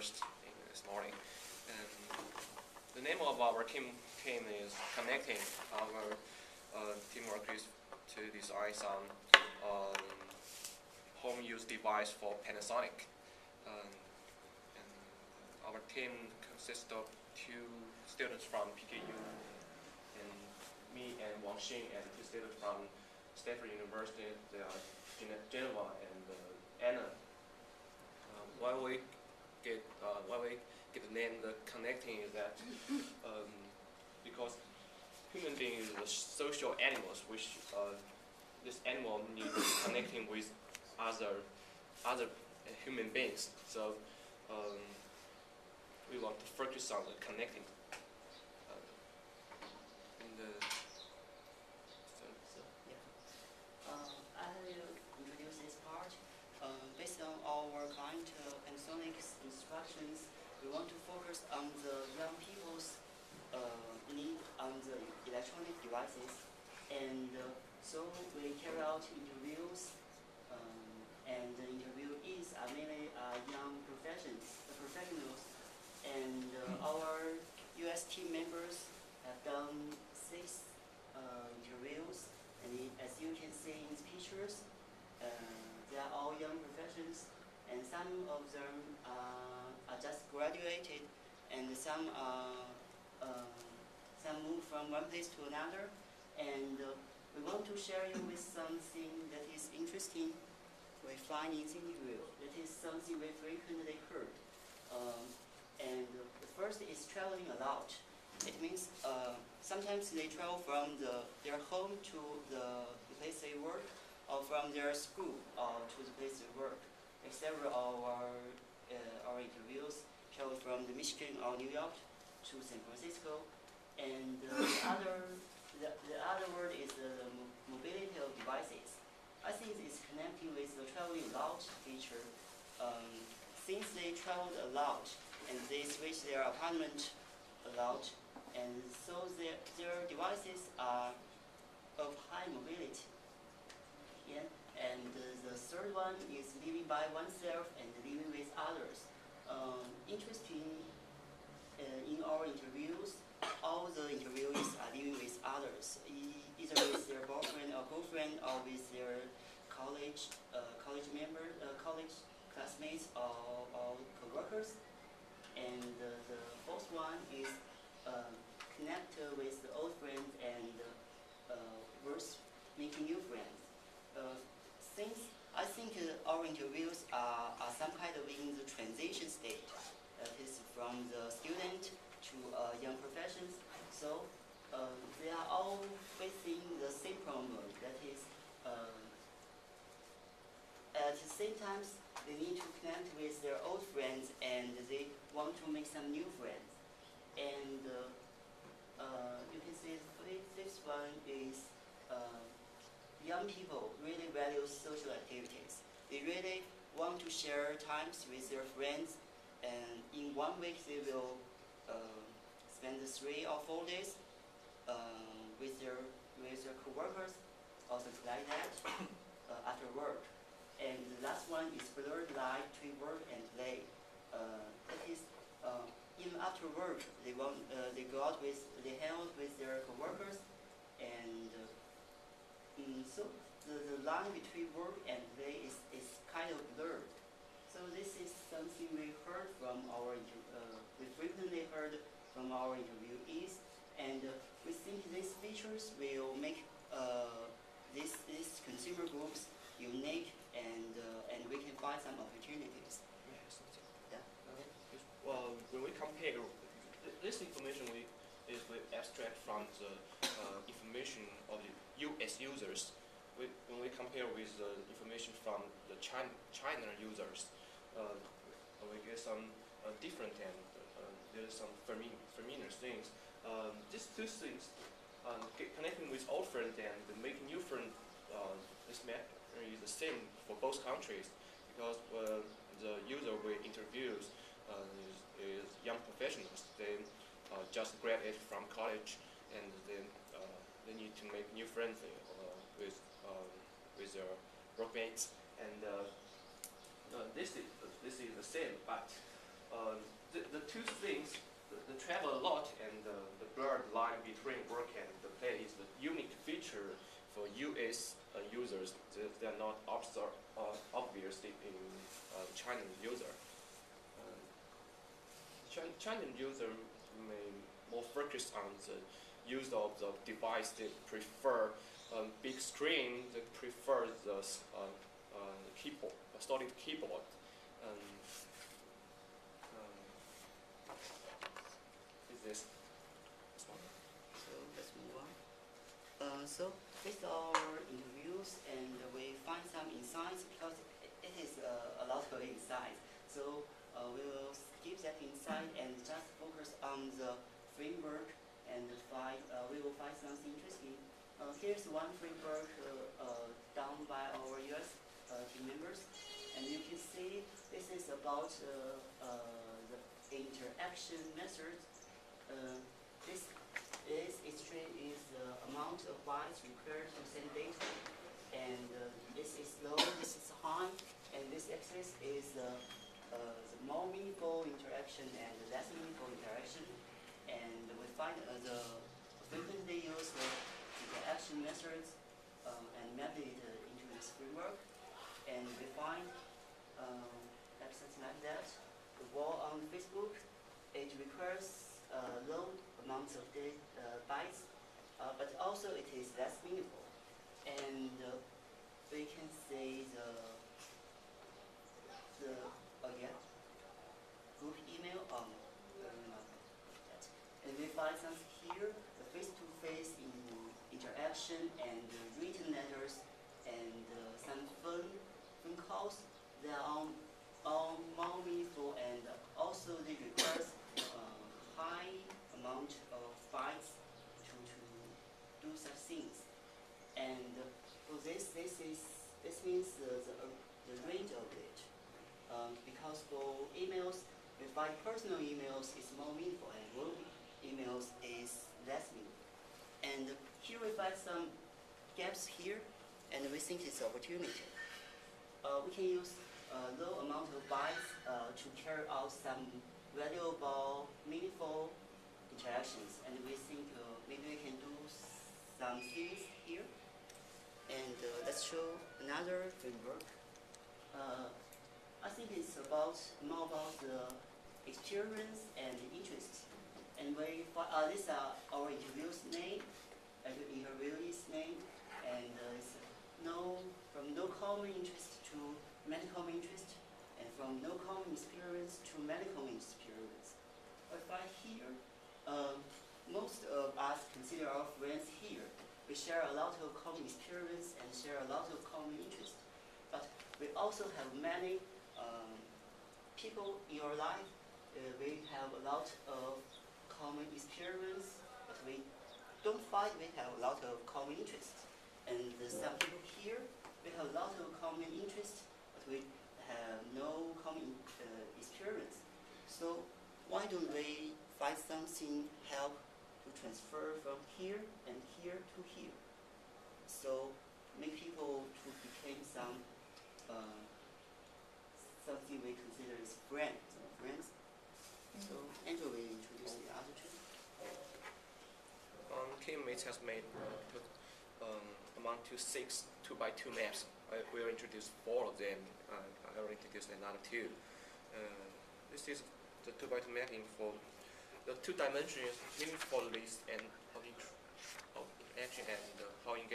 first thing this morning. And the name of our team is Connecting. Our teamwork is to design some home use device for Panasonic. And our team consists of 2 students from PKU, and me and Wang Xing, and 2 students from Stanford University. They are Geneva and Anna. Why we get the name the Connecting is that because human beings are social animals, which this animal needs connecting with other human beings. So we want to focus on the connecting. I will introduce this part. Based on our client Panasonic's instructions, we want to focus on the young people's need on the electronic devices, and so we carry out interviews, and the interviewees are mainly young professionals, and our US team members have done 6 interviews, and as you can see in these pictures, they are all young professionals, and some of them are just graduated, and some move from one place to another, and we want to share you with something that is interesting we find in this interview. That is something we frequently heard. And the first is traveling a lot. It means sometimes they travel from their home to the place they work, or from their school to the place they work. Like several of our interviews travel from the Michigan or New York to San Francisco. And the other word is the mobility of devices. I think it's connecting with the traveling a lot feature. Since they traveled a lot and they switch their apartment a lot, and so their devices are of high mobility. Yeah? And the third one is living by oneself and living with others. Interesting, in our interviews, all the interviewees are living with others, either with their boyfriend or girlfriend, or with their college classmates or co-workers. And the fourth one is connect with the old friends and worth making new friends. Since I think our interviews are some kind of in the transition state, that is from the student to young professions, so they are all facing the same problem, that is at the same time they need to connect with their old friends and they want to make some new friends. And you can see the fifth one is young people really value social activities. They really want to share times with their friends, and in 1 week they will spend 3 or 4 days with their co-workers, or something like that, after work. And the last one is blurred line between work and play. That is, even after work, they hang out with their co-workers, and so the line between work and play is kind of blurred. So this is something we heard from we frequently heard from our interviewees, and we think these features will make these consumer groups unique, and we can find some opportunities. Yeah. Well, when we compare this information, we abstract from the information of the U.S. users. When we compare with the information from the China users, we get some different, and there's some familiar things. These 2 things, connecting with old friends and making new friends, this matter is the same for both countries, because the user we interviews is young professionals. They just graduated from college, and then they need to make new friends with their workmates, and this is the same. But The two things, the travel a lot and the blurred line between work and the play is the unique feature for US users. They're not obvious in Chinese user. Chinese user may more focus on the use of the device. They prefer big screen. They prefer the keyboard, solid keyboard. Is this one? So let's move on. So with our interviews and we find some insights because it is a lot of insights. So we will skip that insight and just focus on the framework and we will find something interesting. Here's one framework done by our US team members, and you can see this is about the interaction methods. This is the amount of bytes required to send data, and this is low, this is high, and this axis is the more meaningful interaction and the less meaningful interaction. And we find the frequently used interaction methods and map it into this framework. And we find something like that. The wall on Facebook, it requires low amounts of bytes, but also it is less meaningful. And we can say group email on that. And we find something here, the face-to-face interaction and written letters and some phone calls. They are all more meaningful and also they require high amount of bytes to do such things. And for this means the range of it. Because for emails, we find personal emails is more meaningful and group emails is less meaningful. And here we find some gaps here, and we think it's opportunity. We can use low amount of bytes to carry out some valuable, meaningful interactions, and we think maybe we can do some things here. And let's show another framework. I think it's more about the experience and interest. And this is our interview's name, interviewee's name, and it's from no common interest to many common interest, and from no common experience to many common experience. I find here, most of us consider our friends here. We share a lot of common experience and share a lot of common interest. But we also have many people in our life. We have a lot of common experience, but we don't find we have a lot of common interest. And some people here, we have a lot of common interest, but we have no common experience. So why don't we find something help to transfer from here and here to here? So make people to become something we consider as friends. So Andrew will introduce the other two. Teammates has made amount to 6 2x2 maps. I will introduce 4 of them. I will introduce another 2. This is the 2x2 mapping for the 2 dimensions, meaningful list and how interaction and how engagement.